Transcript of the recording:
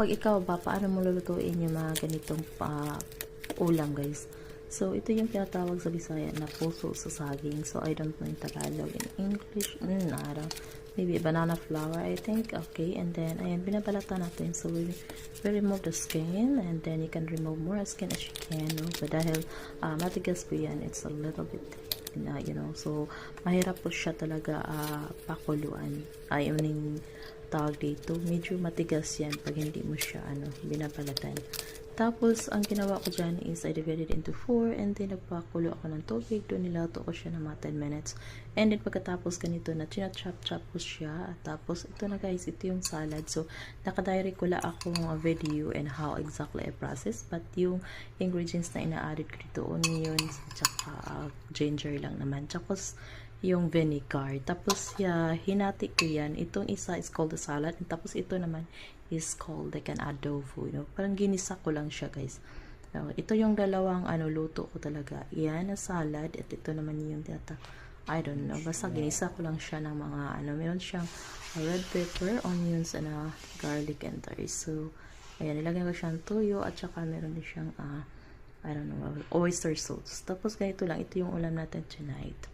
pag ikaw ba, paano mo lulutuin yung mga ganitong ulam guys? So, ito yung tinatawag sa Bisaya na puso sa saging. So, I don't know in Tagalog. In English, I don't. Maybe banana flour, I think. Okay, and then, ayan, binabalatan natin. So, we remove the skin, and then you can remove more skin as you can. No? So, dahil matigas po yan, it's a little bit, you know. So, mahirap po siya talaga pakuluan. Ayaw ning tawag dito. Medyo matigas yan pag hindi mo siya, binabalatan. Tapos, ang ginawa ko dyan is I divided into 4 and then nagpakulo ako ng tubig. Doon nilato ko siya ng mga 10 minutes. And then, pagkatapos ganito na china-chop-chop ko siya. Tapos, ito na guys, ito yung salad. So, nakadiary ko lang akong video and how exactly I process. But, yung ingredients na ina-added ko dito, onions, tsaka ginger lang naman. Tapos, yung vinegar. Tapos, hinati ko yan. Itong isa is called the salad. And tapos, ito naman is called like an adobo, you know. Parang ginisa ko lang siya, guys. So, ito yung dalawang luto ko talaga. Yan na salad at ito naman yung I don't know. Basta ginisa ko lang siya ng mga meron siyang red pepper, onions, and garlic and rice. So, ayan, nilagyan ko siyang tuyo at saka meron din siyang I don't know, oyster sauce. Tapos ganito lang, ito yung ulam natin tonight.